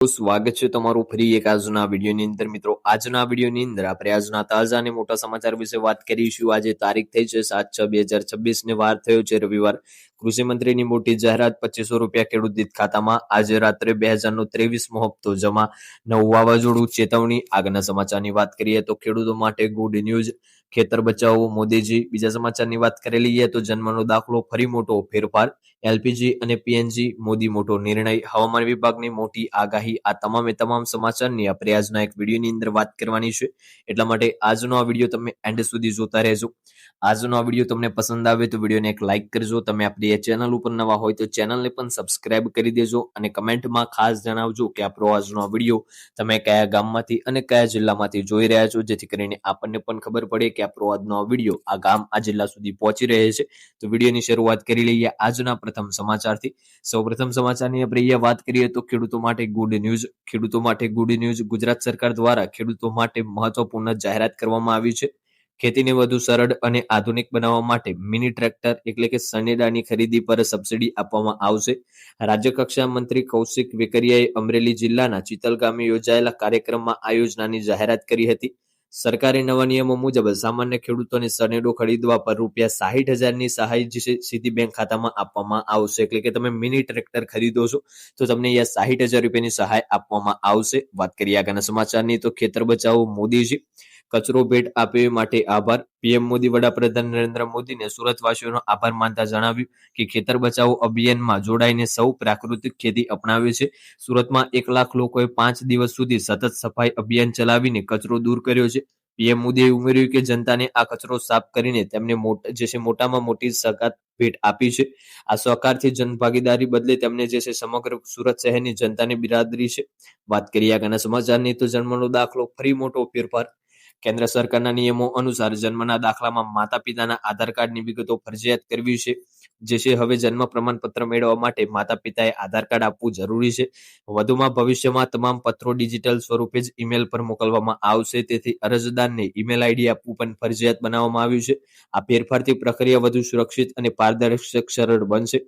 સ્વાગત છે તમારું ફરી એક આજના વિડીયોની અંદર મિત્રો આજના વિડીયોની અંદર આપણે આજના તાજા અને મોટા સમાચાર વિશે વાત કરીશું। આજે તારીખ થઈ છે 7/6/2026 ને વાર થયો છે રવિવાર। કૃષિ મંત્રીની મોટી જાહેરાત, 2500 રૂપિયા ખેડૂત દીઠ ખાતામાં। આજે રાત્રે 2023મો હપ્તો જમા, નવું વાવાઝોડું ચેતવણી। આગળના સમાચારની વાત કરીએ તો ખેડૂતો માટે ગુડ ન્યૂઝ, ખેતર બચાવો મોદીજી। બીજા સમાચારની વાત કરી લઈએ તો જન્મનો દાખલો ફરી મોટો ફેરફાર, એલપીજી અને પીએનજી મોદી મોટો નિર્ણય, હવામાન વિભાગની મોટી આગાહી। આ તમામ સમાચારની આપણે આજના એક વિડીયોની અંદર વાત કરવાની છે, એટલા માટે આજનો આ વિડીયો તમે એન્ડ સુધી જોતા રહેજો। આજનો આ વિડીયો તમને પસંદ આવે તો વિડીયોને એક લાઇક કરજો। તમે આપણી ચેનલ ઉપર નવા હોય તો ચેનલને પણ સબસ્ક્રાઇબ કરી દેજો અને કમેન્ટમાં ખાસ જણાવજો કે આપણો આજનો આ વિડીયો તમે કયા ગામમાંથી અને કયા જિલ્લામાંથી જોઈ રહ્યા છો, જેથી કરીને આપણને પણ ખબર પડે કે આપણો આજનો આ વિડીયો આ ગામ આ જિલ્લા સુધી પહોંચી રહે છે। તો વિડીયોની શરૂઆત કરી લઈએ આજના પ્રથમ સમાચારથી। સૌપ્રથમ સમાચારની આપણે વાત કરીએ તો ખેડૂતો માટે ગુડ ન્યૂઝ, ખેડૂતો માટે ગુડ ન્યૂઝ। ગુજરાત સરકાર દ્વારા ખેડૂતો માટે મહત્વપૂર્ણ જાહેરાત કરવામાં આવી છે। ખેતીને વધુ સરળ અને આધુનિક બનાવવા માટે મિની ટ્રેક્ટર એટલે કે સનેડાની ખરીદી પર સબસિડી આપવામાં આવશે। રાજ્ય કક્ષા મંત્રી કૌશિક વેકરિયાએ અમરેલી જિલ્લાના ચિતલ ગામે યોજાયેલા કાર્યક્રમમાં આ યોજનાની જાહેરાત કરી હતી। સરકારી નવા નિયમો મુજબ સામાન્ય ખેડૂતોને સનેડો ખરીદવા પર ₹60,000ની સહાય સીધી બેંક ખાતામાં આપવામાં આવશે। એટલે કે તમે મિની ટ્રેક્ટર ખરીદો છો તો તમને અહીંયા ₹60,000ની સહાય આપવામાં આવશે। વાત કરીએ આગળના સમાચારની તો ખેતર બચાવો મોદીજી, કચરો ભેટ આપે માટે આભાર। પીએમ મોદી વડાપ્રધાન નરેન્દ્ર મોદીને સુરતવાસીઓનો આભાર માનતા જણાવ્યું કે ખેતર બચાવો અભિયાનમાં જોડાઈને સૌ પ્રાકૃતિક ખેતી અપનાવે છે। સુરતમાં 1 લાખ લોકોએ 5 દિવસ સુધી સતત સફાઈ અભિયાન ચલાવીને કચરો દૂર કર્યો છે। પીએમ મોદીએ ઉમેર્યું કે જનતાને આ કચરો સાફ કરીને તેમને મોટામાં મોટી સગાત ભેટ આપી છે। આ સહકારથી જનભાગીદારી બદલે તેમને સમગ્ર સુરત શહેરની જનતાની બિરાદરી છે। વાત કરીએ આગળના સમાચારની તો જન્મનો દાખલો ફરી મોટો ફેરફાર। કેન્દ્ર સરકારના નિયમો અનુસાર જન્મના દાખલામાં માતા પિતાના આધાર કાર્ડની વિગતો ફરજિયાત કરવી છે। હવે જન્મ પ્રમાણપત્ર મેળવવા માટે માતા પિતાએ આધાર કાર્ડ આપવું જરૂરી છે। વધુમાં ભવિષ્યમાં તમામ પત્રો ડિજિટલ સ્વરૂપે જ ઈમેલ પર મોકલવામાં આવશે, તેથી અરજદારને ઈમેલ આઈડી આપવું પણ ફરજિયાત બનાવવામાં આવ્યું છે। આ ફેરફારથી પ્રક્રિયા વધુ સુરક્ષિત અને પારદર્શક સરળ બનશે।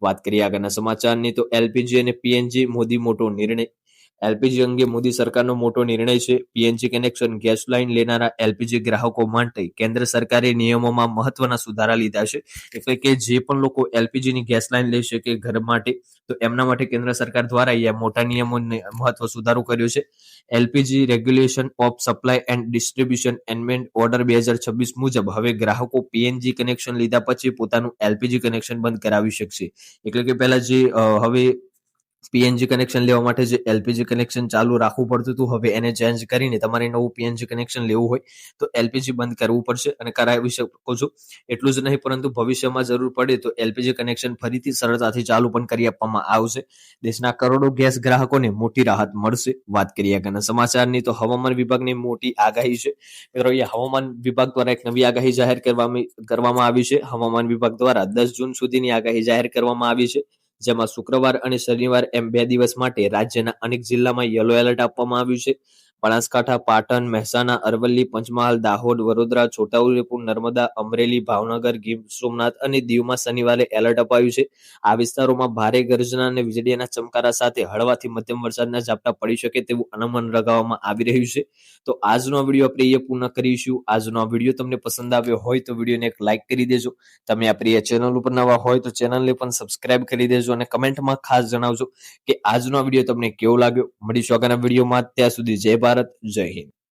વાત કરીએ આગળના સમાચારની તો એલપીજી અને પીએનજી મોદી મોટો નિર્ણય। એલપીજી અંગે મોદી સરકારનો મોટો નિર્ણય છે। પીએનજી કનેક્શન ગેસ લાઇન લેનારા એલપીજી ગ્રાહકો માટે કેન્દ્ર સરકારે નિયમોમાં મહત્વના સુધારા લીધા છે। એટલે કે જે પણ લોકો એલપીજીની ગેસ લાઇન લેશે કે ઘર માટે, તો એમના માટે કેન્દ્ર સરકાર દ્વારા અહીંયા મોટા નિયમોને મહત્વ સુધારો કર્યો છે। LPG regulation of supply and distribution amendment order 2026 મુજબ હવે ગ્રાહકો પીએનજી કનેક્શન લીધા પછી પોતાનું એલપીજી કનેક્શન બંધ કરાવી શકશે। એટલે કે પહેલા હવે પીએનજી કનેક્શન લેવા માટે જે એલપીજી કનેક્શન ચાલુ રાખવું પડતું હતું, હવે એને ચેન્જ કરીને તમારે નવું પીએનજી કનેક્શન લેવું હોય તો એલપીજી બંધ કરવું પડશે અને કરાવી શકો છો। એટલું જ નહીં પરંતુ ભવિષ્યમાં જરૂર પડે તો એલપીજી કનેક્શન ફરીથી સરળતાથી ચાલુ પણ કરી આપવામાં આવશે। દેશના કરોડો ગેસ ગ્રાહકોને મોટી રાહત મળશે। વાત કરીએ આગળના સમાચારની તો હવામાન વિભાગની મોટી આગાહી છે। મિત્રો હવામાન વિભાગ દ્વારા એક નવી આગાહી જાહેર કરવામાં આવી છે। હવામાન વિભાગ દ્વારા 10 જૂન સુધીની આગાહી જાહેર કરવામાં આવી છે, જેમાં શુક્રવાર અને શનિવાર એમ 2 દિવસ માટે રાજ્યના અનેક જિલ્લામાં યલો એલર્ટ આપવામાં આવ્યું છે। બનાસકાંઠા, પાટણ, મહેસાણા, અરવલ્લી, પંચમહાલ, દાહોદ, વડોદરા, છોટાઉદેપુર, નર્મદા, અમરેલી, ભાવનગર, ગીર સોમનાથ અને દીવમાં શનિવારે એલર્ટ અપાયું છે। આ વિસ્તારોમાં ભારે ગર્જના અને વીજળીના ચમકારા સાથે હળવાથી મધ્યમ વરસાદના ઝાપટા પડી શકે તેવું અનુમાન લગાવવામાં આવી રહ્યું છે। તો આજનો વિડીયો આપણે અહીંયા પૂર્ણ કરીશું। આજનો આ વિડીયો તમને પસંદ આવ્યો હોય તો વિડીયોને એક લાઇક કરી દેજો। તમે આપણી ચેનલ ઉપર નવા હોય તો ચેનલને પણ સબસ્ક્રાઇબ કરી દેજો અને કમેન્ટમાં ખાસ જણાવજો કે આજનો વિડીયો તમને કેવો લાગ્યો। મળીશું આગળના વિડીયોમાં, ત્યાં સુધી જય ભારત, જય હિન્દ।